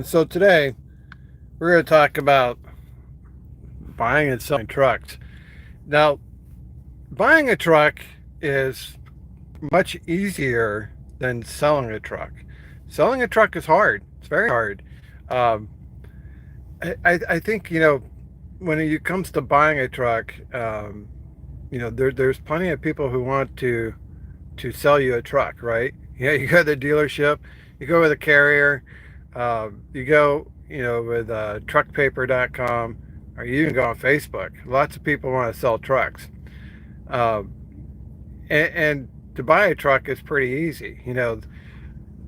So today we're going to talk about buying and selling trucks. Now, buying a truck is much easier than selling a truck. Selling a truck is hard. It's very hard. Um, I think when it comes to buying a truck, there's plenty of people who want to sell you a truck, right? Yeah, you go to the dealership, you go with a carrier, you go, with truckpaper.com, or you can go on Facebook. Lots of people want to sell trucks. Uh, and to buy a truck is pretty easy.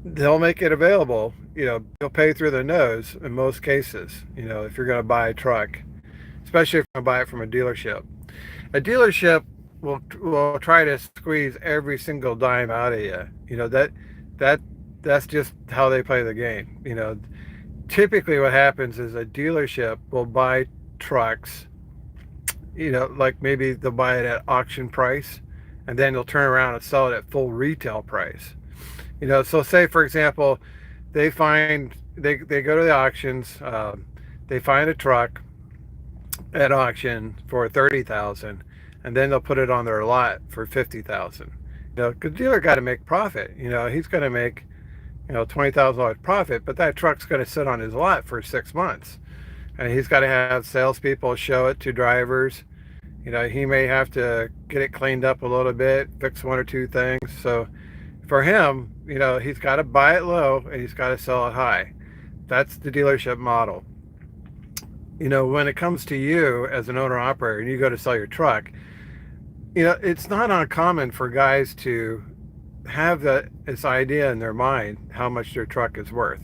They'll make it available. You'll pay through the nose in most cases, if you're going to buy a truck, especially if you're going to buy it from a dealership. A dealership will try to squeeze every single dime out of you. That that's just how they play the game. Typically what happens is a dealership will buy trucks, like maybe they'll buy it at auction price, and then they'll turn around and sell it at full retail price. So say for example, they go to the auctions, they find a truck at auction for 30,000, and then they'll put it on their lot for 50,000. Because the dealer got to make profit. He's going to make $20,000 profit, but that truck's going to sit on his lot for 6 months, and he's got to have salespeople show it to drivers. He may have to get it cleaned up a little bit, fix one or two things. So for him, he's got to buy it low and he's got to sell it high. That's the dealership model. When it comes to you as an owner operator and you go to sell your truck, it's not uncommon for guys to have this idea in their mind how much their truck is worth.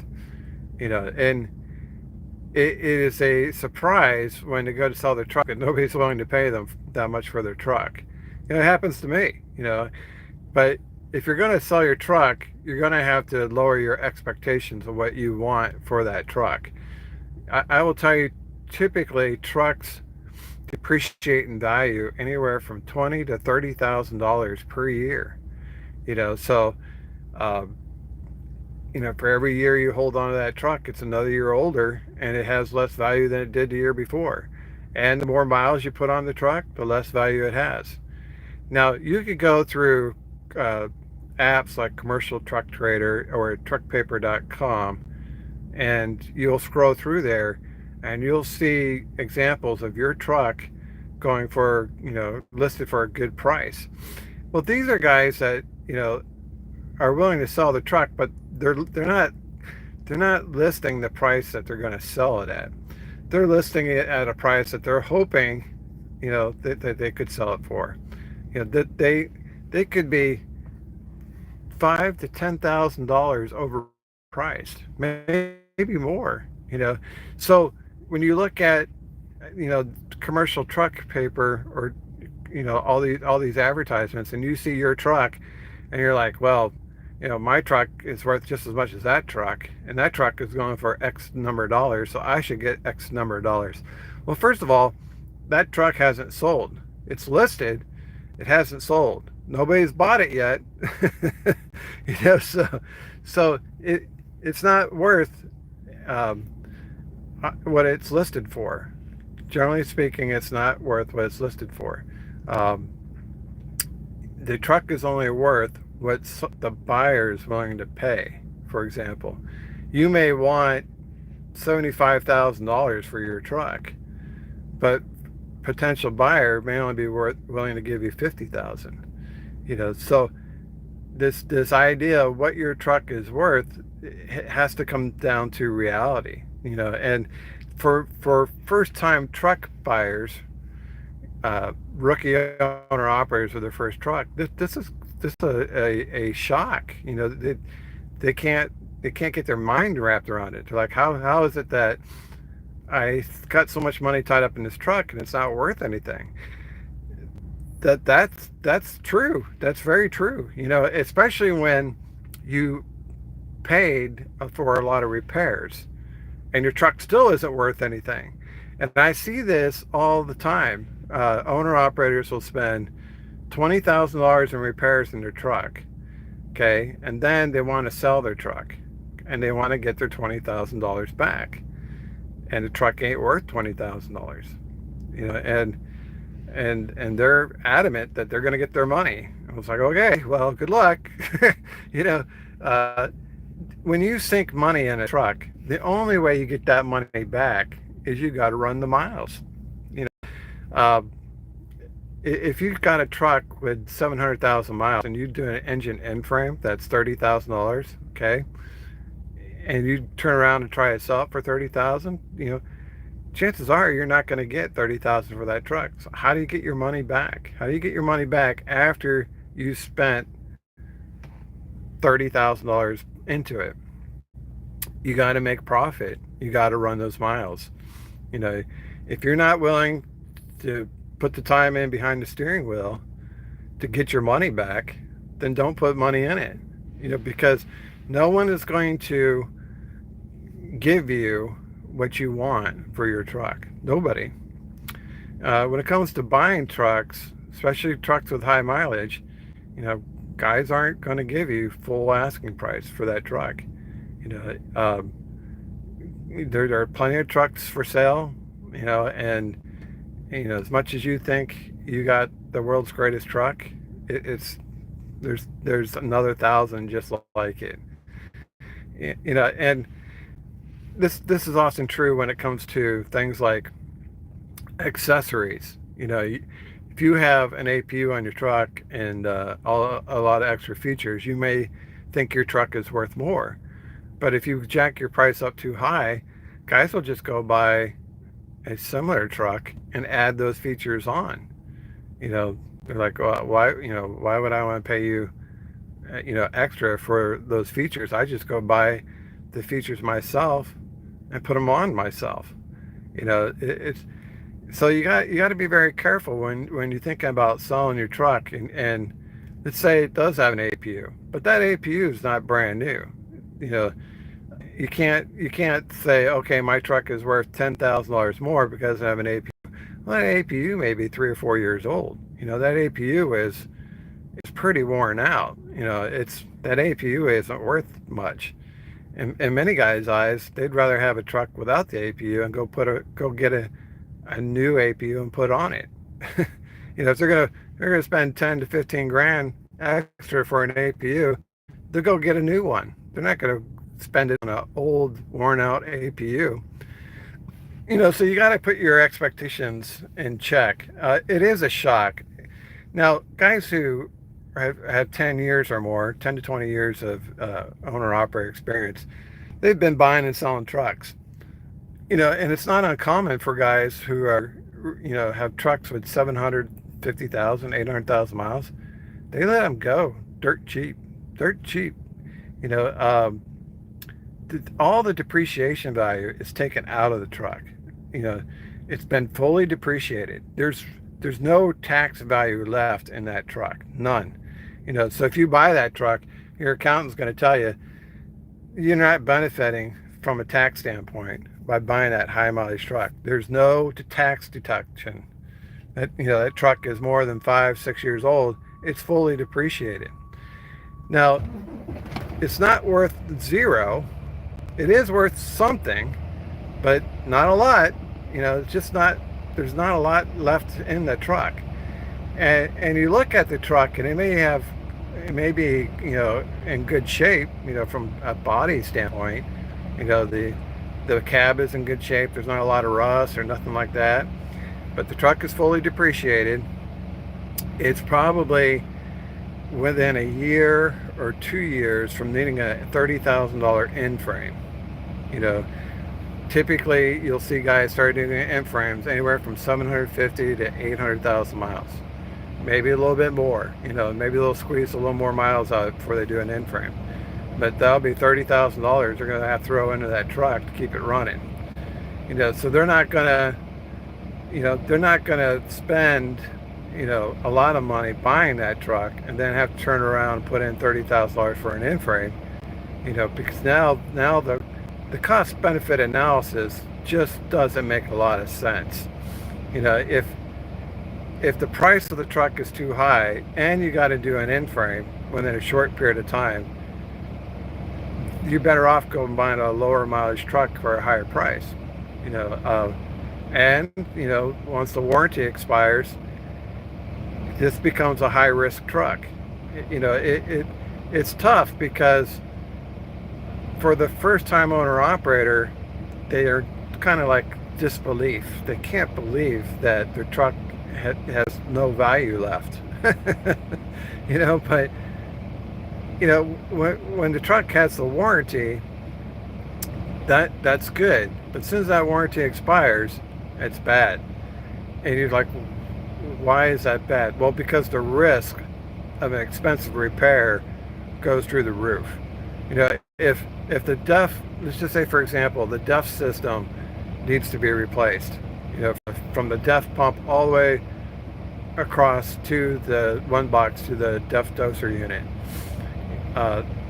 And it is a surprise when they go to sell their truck and nobody's willing to pay them that much for their truck. It happens to me. But if you're going to sell your truck, you're going to have to lower your expectations of what you want for that truck. I will tell you, typically trucks depreciate in value anywhere from $20,000 to $30,000 per year. So for every year you hold on to that truck, it's another year older, and it has less value than it did the year before. And the more miles you put on the truck, the less value it has. Now, you could go through apps like Commercial Truck Trader or truckpaper.com, and you'll scroll through there and you'll see examples of your truck going for, listed for a good price. Well, these are guys that, are willing to sell the truck, but they're not listing the price that they're going to sell it at. They're listing it at a price that they're hoping, that they could sell it for. That they could be $5,000 to $10,000 overpriced, maybe more. So when you look at, commercial truck paper, or all these advertisements, and you see your truck, and you're like, well, my truck is worth just as much as that truck, and that truck is going for X number of dollars, so I should get X number of dollars. Well, first of all, that truck hasn't sold. It's listed, it hasn't sold. Nobody's bought it yet. So it's not worth what it's listed for. Generally speaking, it's not worth what it's listed for. Um, the truck is only worth what the buyer is willing to pay. For example, you may want $75,000 for your truck, but potential buyer may only be willing to give you 50,000. So this idea of what your truck is worth, it has to come down to reality. And for first time truck buyers, rookie owner operators with their first truck, this is a shock. They can't get their mind wrapped around it. They're like, how is it that I got so much money tied up in this truck and it's not worth anything? That's true. That's very true. Especially when you paid for a lot of repairs and your truck still isn't worth anything. And I see this all the time. Owner operators will spend $20,000 in repairs in their truck, okay, and then they want to sell their truck, and they want to get their $20,000 back, and the truck ain't worth $20,000. And they're adamant that they're going to get their money. I was like, okay, well, good luck. you know, uh, when you sink money in a truck, the only way you get that money back is you got to run the miles. You know, if you've got a truck with 700,000 miles and you do an engine end frame that's $30,000, okay, and you turn around and try to sell it for 30,000, chances are you're not going to get 30,000 for that truck. So how do you get your money back? How do you get your money back after you spent $30,000 into it? You got to make profit. You got to run those miles. If you're not willing to put the time in behind the steering wheel to get your money back, then don't put money in it. Because no one is going to give you what you want for your truck. Nobody. When it comes to buying trucks, especially trucks with high mileage, guys aren't going to give you full asking price for that truck. There are plenty of trucks for sale, and as much as you think you got the world's greatest truck, there's another 1,000 just like it. And this is often true when it comes to things like accessories. If you have an APU on your truck and a lot of extra features, you may think your truck is worth more. But if you jack your price up too high, guys will just go buy a similar truck and add those features on. They're like, well, why would I want to pay you, extra for those features? I just go buy the features myself and put them on myself. It's so you got to be very careful when you're thinking about selling your truck, and let's say it does have an APU, but that APU is not brand new. You can't say, okay, my truck is worth $10,000 more because I have an APU. Well, that APU may be 3 or 4 years old. That APU is pretty worn out. That APU isn't worth much. In many guys' eyes, they'd rather have a truck without the APU and go get a new APU and put on it. If they're gonna spend 10 to 15 grand extra for an APU, they'll go get a new one. They're not gonna spend it on an old, worn out APU. So you got to put your expectations in check. It is a shock. Now, guys who have 10 years or more, 10 to 20 years of owner-operator experience, they've been buying and selling trucks. And it's not uncommon for guys who are, have trucks with 750,000, 800,000 miles. They let them go dirt cheap. All the depreciation value is taken out of the truck. It's been fully depreciated. There's no tax value left in that truck, none. So if you buy that truck, your accountant's going to tell you you're not benefiting from a tax standpoint by buying that high mileage truck. There's no tax deduction. That truck is more than 5-6 years old. It's fully depreciated. Now, it's not worth zero. It is worth something, but not a lot. It's just not. There's not a lot left in the truck, and you look at the truck, and it may be in good shape. From a body standpoint, the cab is in good shape. There's not a lot of rust or nothing like that, but the truck is fully depreciated. It's probably within a year or 2 years from needing a $30,000 end frame. Typically you'll see guys start doing end frames anywhere from 750 to 800,000 miles, maybe a little bit more. Maybe they'll squeeze a little more miles out before they do an end frame, but that'll be $30,000 they're going to have to throw into that truck to keep it running. So they're not gonna spend a lot of money buying that truck and then have to turn around and put in $30,000 for an end frame. Because now the cost benefit analysis just doesn't make a lot of sense. If the price of the truck is too high and you got to do an end frame within a short period of time, you're better off going buying a lower mileage truck for a higher price. You know, and once the warranty expires, this becomes a high risk truck. It's tough because for the first time owner operator, they are kind of like disbelief. They can't believe that their truck has no value left. But when the truck has the warranty, that's good. But since that warranty expires, it's bad. And you're like, why is that bad? Well, because the risk of an expensive repair goes through the roof. If the DEF, let's just say for example, the DEF system needs to be replaced. From the DEF pump all the way across to the one box to the DEF doser unit.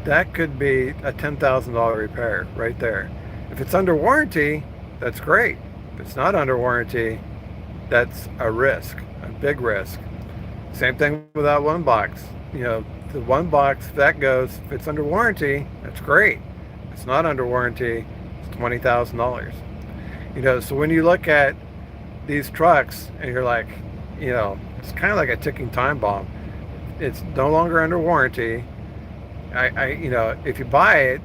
That could be a $10,000 repair right there. If it's under warranty, that's great. If it's not under warranty, that's a risk, a big risk. Same thing with that one box. The one box, if that goes, if it's under warranty, that's great. If it's not under warranty, it's $20,000. So when you look at these trucks and you're like, it's kind of like a ticking time bomb. It's no longer under warranty. If you buy it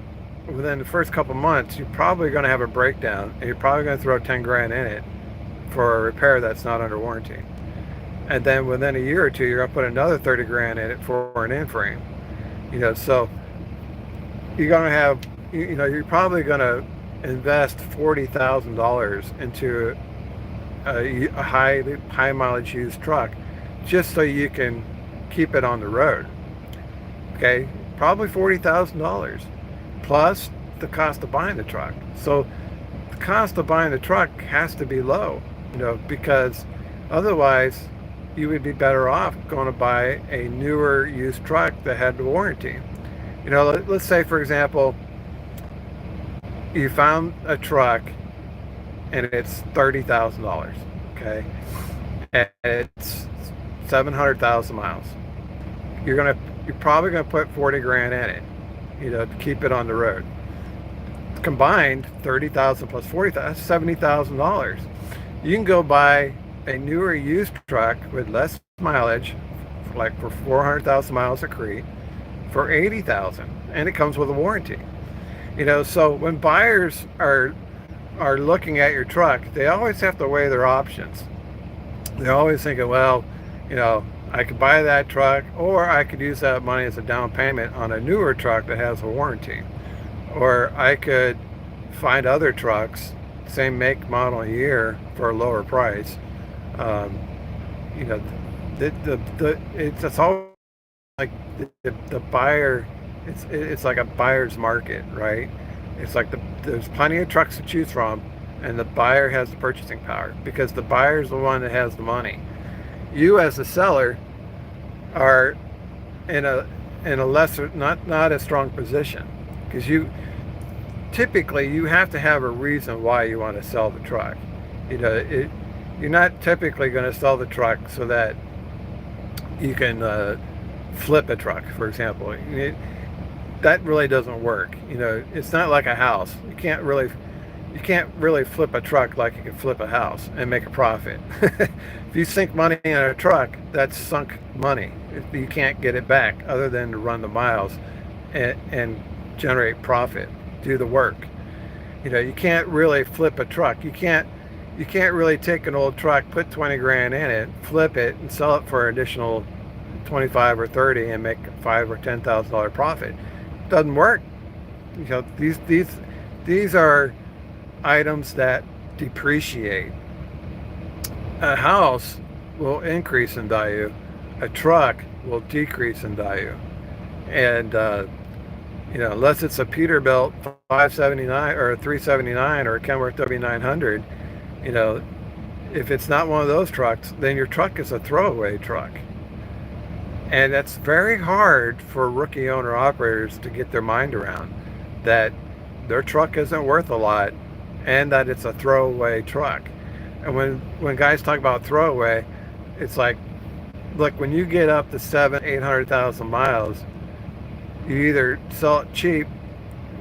within the first couple months, you're probably going to have a breakdown, and you're probably going to throw 10 grand in it for a repair that's not under warranty. And then within a year or two, you're going to put another 30 grand in it for an in-frame. So you're going to have, you're probably going to invest $40,000 into a high mileage used truck just so you can keep it on the road. Okay, probably $40,000 plus the cost of buying the truck. So the cost of buying the truck has to be low, because otherwise you would be better off going to buy a newer used truck that had the warranty. Let's say for example, you found a truck and it's $30,000, okay, and it's 700,000 miles. You're probably gonna put 40 grand in it, to keep it on the road. Combined, 30,000 plus 40,000, that's $70,000. You can go buy a newer used truck with less mileage, like for 400,000 miles at Crete, for 80,000, and it comes with a warranty. So when buyers are looking at your truck, they always have to weigh their options. They're always thinking, well, I could buy that truck, or I could use that money as a down payment on a newer truck that has a warranty, or I could find other trucks, same make, model, and year, for a lower price. It's all like the buyer. It's like a buyer's market, right? It's like there's plenty of trucks to choose from, and the buyer has the purchasing power because the buyer is the one that has the money. You as a seller are in a lesser, not as strong position, because you have to have a reason why you want to sell the truck. You're not typically going to sell the truck so that you can flip a truck, for example. That really doesn't work. It's not like a house. You can't really flip a truck like you can flip a house and make a profit. If you sink money in a truck, that's sunk money. You can't get it back other than to run the miles and generate profit, do the work. You can't really flip a truck. You can't really take an old truck, put 20 grand in it, flip it, and sell it for an additional 25 or 30 and make $5,000 or $10,000 profit. It doesn't work. These are items that depreciate. A house will increase in value. A truck will decrease in value. And unless it's a Peterbilt 579 or a 379 or a Kenworth W900, if it's not one of those trucks, then your truck is a throwaway truck. And that's very hard for rookie owner operators to get their mind around, that their truck isn't worth a lot and that it's a throwaway truck. And when guys talk about throwaway, it's like, look, when you get up to 800,000 miles, you either sell it cheap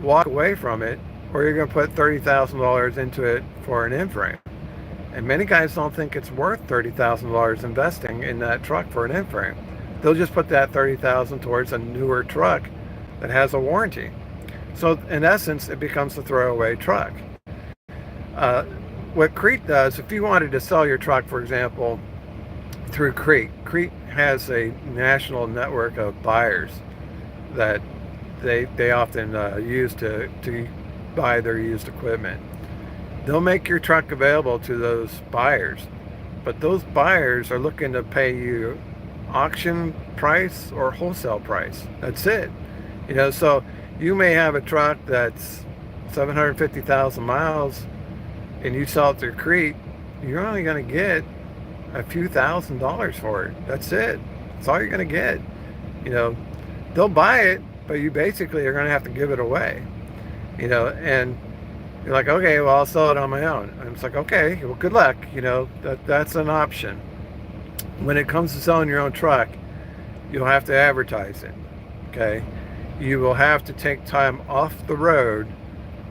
walk away from it, or you're going to put $30,000 into it for an in-frame. And many guys don't think it's worth $30,000 investing in that truck for an in-frame. They'll just put that $30,000 towards a newer truck that has a warranty. So in essence, it becomes a throwaway truck. What Crete does, if you wanted to sell your truck, for example, through Crete has a national network of buyers that they often use to buy their used equipment. They'll make your truck available to those buyers, but those buyers are looking to pay you auction price or wholesale price. That's it. So you may have a truck that's 750,000 miles and you sell it through Crete, you're only going to get a few $1,000s for it. That's it. That's all you're going to get. They'll buy it, but you basically are going to have to give it away. And you're like, okay, well, I'll sell it on my own. And it's like, okay, well, good luck. That's an option. When it comes to selling your own truck, you'll have to advertise it. Okay, you will have to take time off the road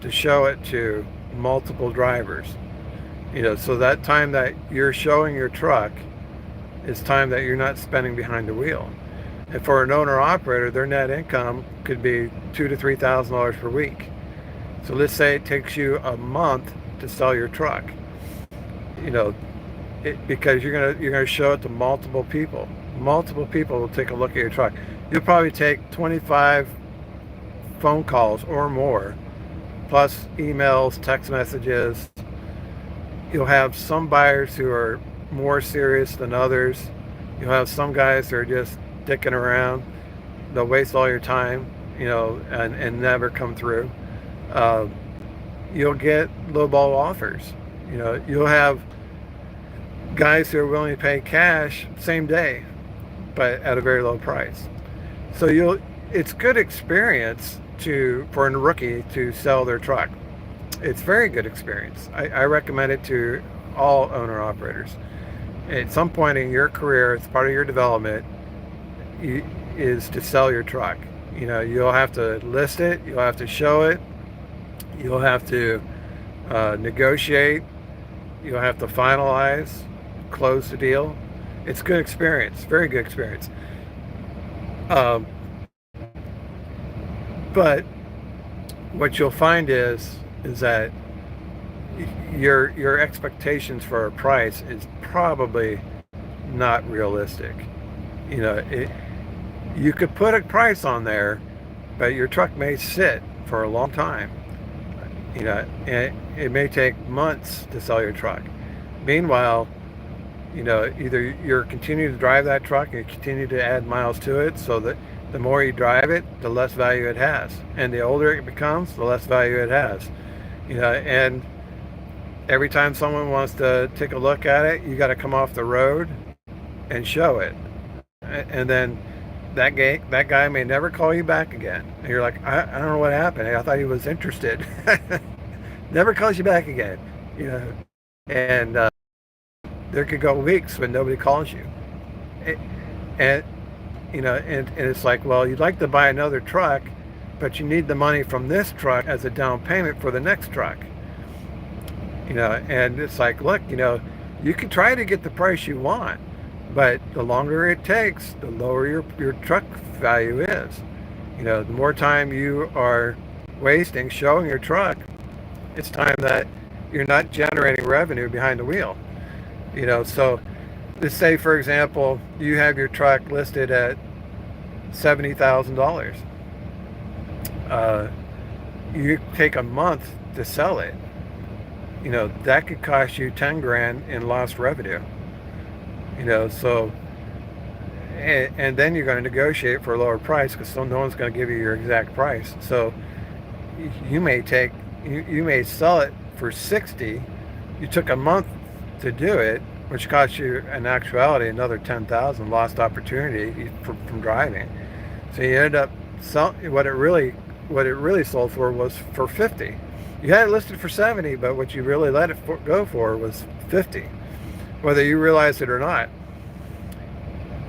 to show it to multiple drivers. So that time that you're showing your truck is time that you're not spending behind the wheel. And for an owner operator, their net income could be $2,000 to $3,000 per week. So let's say it takes you a month to sell your truck. Because you're gonna show it to multiple people. Multiple people will take a look at your truck. You'll probably take 25 phone calls or more, plus emails, text messages. You'll have some buyers who are more serious than others. You'll have some guys who are just dicking around. They'll waste all your time, and never come through. You'll get lowball offers. You'll have guys who are willing to pay cash same day, but at a very low price. So it's good experience for a rookie to sell their truck. It's very good experience. I recommend it to all owner operators. At some point in your career, it's part of your development, is to sell your truck. You'll have to list it, you'll have to show it, you'll have to negotiate, you'll have to finalize, close the deal. It's good experience, very good experience. But what you'll find is that your expectations for a price is probably not realistic. You could put a price on there, but your truck may sit for a long time. And it may take months to sell your truck. Meanwhile, either you're continuing to drive that truck and you continue to add miles to it, so that the more you drive it, the less value it has. And the older it becomes, the less value it has. And every time someone wants to take a look at it, you got to come off the road and show it. And then that guy may never call you back again. And you're like, I don't know what happened. I thought he was interested. Never calls you back again. And there could go weeks when nobody calls you. And it's like, well, you'd like to buy another truck, but you need the money from this truck as a down payment for the next truck. And it's like, look, you can try to get the price you want, but the longer it takes, the lower your truck value is. The more time you are wasting showing your truck, it's time that you're not generating revenue behind the wheel. So let's say, for example, you have your truck listed at $70,000. You take a month to sell it. That could cost you 10 grand in lost revenue. So, and then you're going to negotiate for a lower price because no one's going to give you your exact price. So you may sell it for 60. You took a month to do it, which cost you in actuality another 10,000 lost opportunity from driving. So you ended up selling what it really sold for was for 50. You had it listed for 70, but what you really let it go for was 50, whether you realize it or not.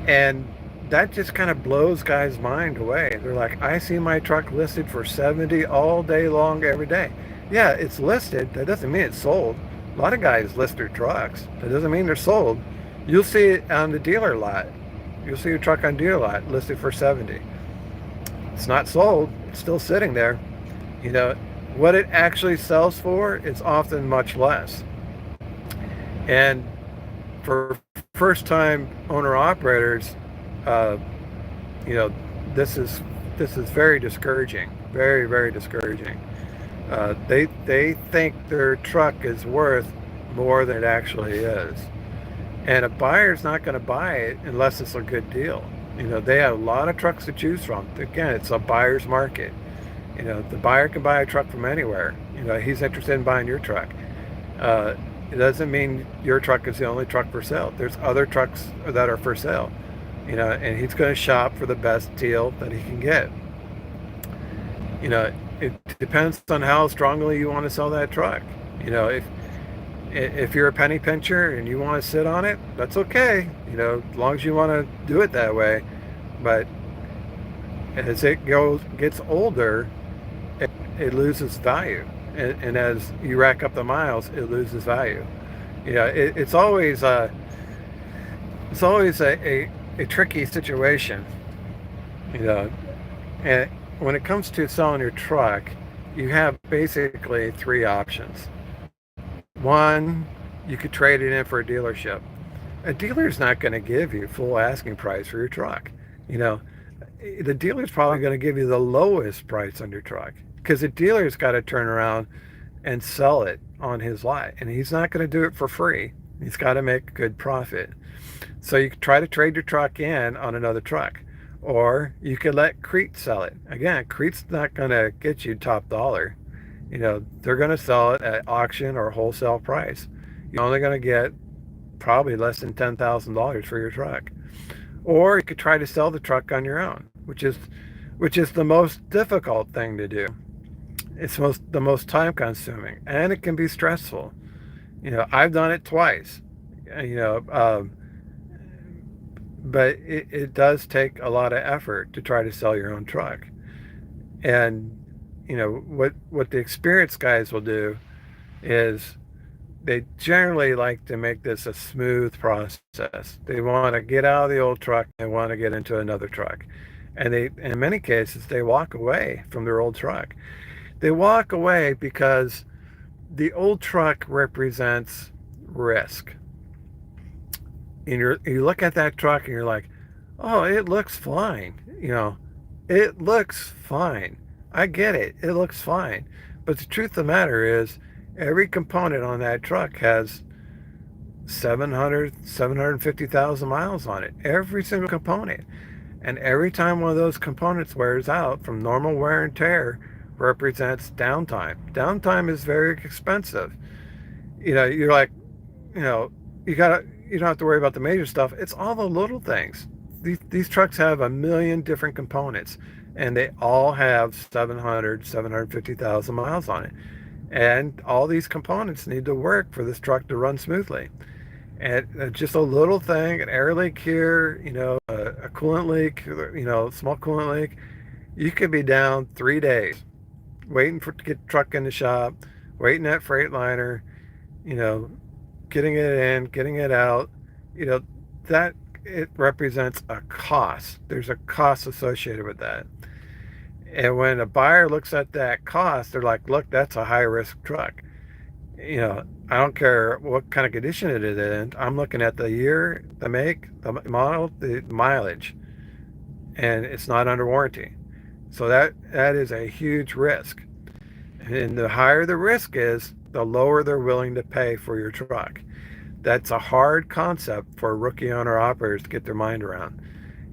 And that just kind of blows guys' mind away. They're like, I see my truck listed for 70 all day long every day. Yeah, it's listed. That doesn't mean it's sold. A lot of guys list their trucks. That doesn't mean they're sold. You'll see it on the dealer lot. You'll see a truck on dealer lot listed for 70. It's not sold. It's still sitting there. You know, what it actually sells for is often much less. And for first time owner operators, uh, you know, this is this is very discouraging, very discouraging. They think their truck is worth more than it actually is, and a buyer's not going to buy it unless it's a good deal. You know, they have a lot of trucks to choose from. Again, it's a buyer's market. You know, the buyer can buy a truck from anywhere. You know, he's interested in buying your truck. Uh, it doesn't mean your truck is the only truck for sale. There's other trucks that are for sale. You know, and he's going to shop for the best deal that he can get. You know, it depends on how strongly you want to sell that truck. You know, if you're a penny pincher and you want to sit on it, that's okay. You know, as long as you want to do it that way. But as it gets older, it loses value, and as you rack up the miles, it loses value. You know, it's always a tricky situation. You know, and when it comes to selling your truck, you have basically three options. One, you could trade it in for a dealership. A dealer's not going to give you full asking price for your truck. You know, the dealer's probably going to give you the lowest price on your truck because the dealer's got to turn around and sell it on his lot, and he's not going to do it for free. He's got to make a good profit. So you could try to trade your truck in on another truck, or you could let Crete sell it. Again, Crete's not going to get you top dollar. You know, they're going to sell it at auction or wholesale price. You're only going to get probably less than $10,000 for your truck. Or you could try to sell the truck on your own, which is the most difficult thing to do. It's the most time consuming, and it can be stressful. You know, I've done it twice. You know, but it does take a lot of effort to try to sell your own truck. And you know what the experienced guys will do is they generally like to make this a smooth process. They want to get out of the old truck and want to get into another truck. And in many cases, they walk away from their old truck. They walk away because the old truck represents risk. And you look at that truck and you're like, oh, it looks fine. You know, it looks fine. I get it. It looks fine. But the truth of the matter is, every component on that truck has 750,000 miles on it. Every single component. And every time one of those components wears out from normal wear and tear represents downtime. Downtime is very expensive. You know, you're like, you know, you don't have to worry about the major stuff. It's all the little things. These trucks have a million different components, and they all have 750,000 miles on it. And all these components need to work for this truck to run smoothly. And just a little thing, an air leak here, you know, a coolant leak, you know, small coolant leak, you could be down 3 days waiting to get the truck in the shop, waiting at Freightliner, you know, getting it in, getting it out, you know, that it represents a cost. There's a cost associated with that. And when a buyer looks at that cost, they're like, look, that's a high risk truck. You know, I don't care what kind of condition it is in. I'm looking at the year, the make, the model, the mileage, and it's not under warranty. So that is a huge risk. And the higher the risk is, the lower they're willing to pay for your truck. That's a hard concept for rookie owner operators to get their mind around.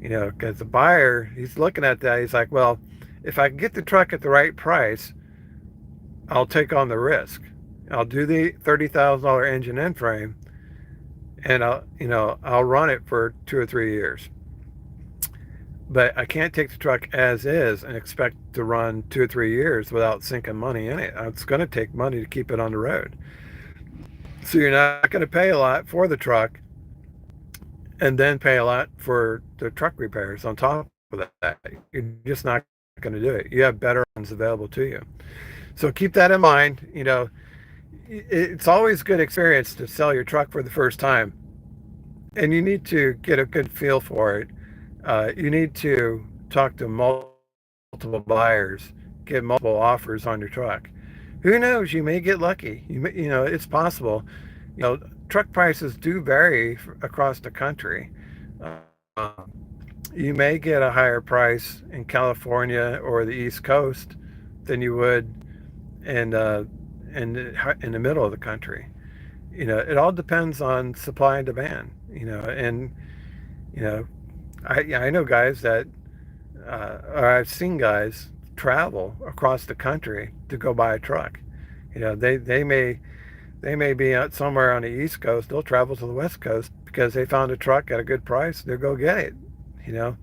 You know, because the buyer, he's looking at that, he's like, well, if I can get the truck at the right price, I'll take on the risk. I'll do the $30,000 engine and frame, and I'll run it for 2 or 3 years. But I can't take the truck as is and expect to run 2 or 3 years without sinking money in it. It's going to take money to keep it on the road. So you're not going to pay a lot for the truck, and then pay a lot for the truck repairs on top of that. You're just not going to do it. You have better ones available to you. So keep that in mind. It's always good experience to sell your truck for the first time, and you need to get a good feel for it. You need to talk to multiple buyers, get multiple offers on your truck. Who knows? You may get lucky. It's possible. Truck prices do vary across the country. Uh, you may get a higher price in California or the East Coast than you would in in the middle of the country. It all depends on supply and demand. And you know, I know guys that, or I've seen guys travel across the country to go buy a truck. They may be out somewhere on the East Coast. They'll travel to the West Coast because they found a truck at a good price. They'll go get it. You know,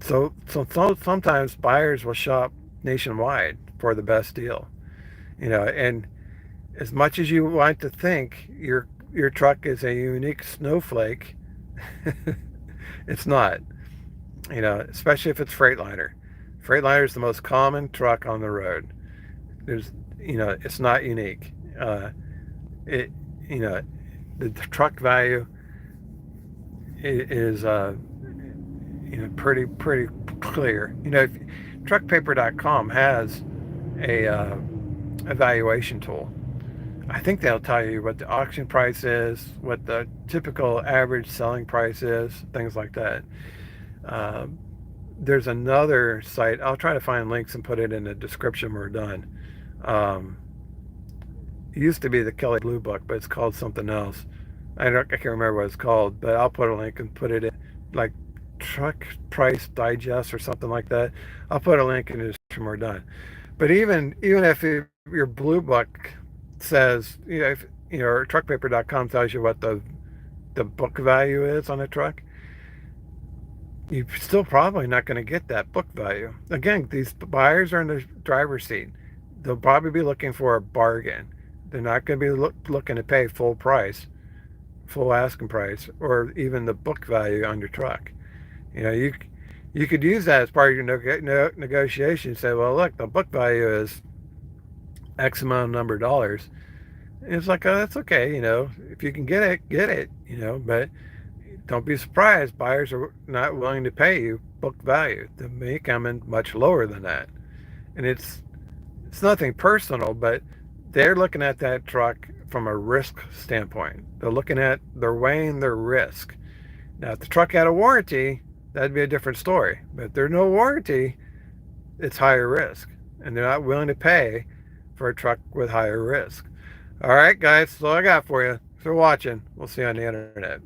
so sometimes buyers will shop nationwide for the best deal. And as much as you want to think your truck is a unique snowflake, it's not. Especially if it's Freightliner. Freightliner is the most common truck on the road. It's not unique. It, you know, the truck value is pretty clear. Truckpaper.com has a evaluation tool. I think they'll tell you what the auction price is, what the typical average selling price is, things like that. Uh, there's another site. I'll try to find links and put it in the description when we're done. Um, it used to be the Kelly Blue Book, but it's called something else. I can't remember what it's called, but I'll put a link and put it in, like Truck Price Digest or something like that. I'll put a link in the description when we're done. But even if your Blue Book says, if truckpaper.com tells you what the book value is on a truck, you're still probably not going to get that book value. Again, these buyers are in the driver's seat. They'll probably be looking for a bargain. They're not going to be looking to pay full price, full asking price, or even the book value on your truck. You could use that as part of your negotiation. Say, well, look, the book value is X amount of number of dollars. And it's like, oh, that's okay. If you can get it, get it. But don't be surprised. Buyers are not willing to pay you book value. They may come in much lower than that. And it's nothing personal, but they're looking at that truck from a risk standpoint. They're weighing their risk. Now, if the truck had a warranty, that'd be a different story. But if there's no warranty, it's higher risk. And they're not willing to pay for a truck with higher risk. All right, guys, that's all I got for you. Thanks for watching. We'll see you on the internet.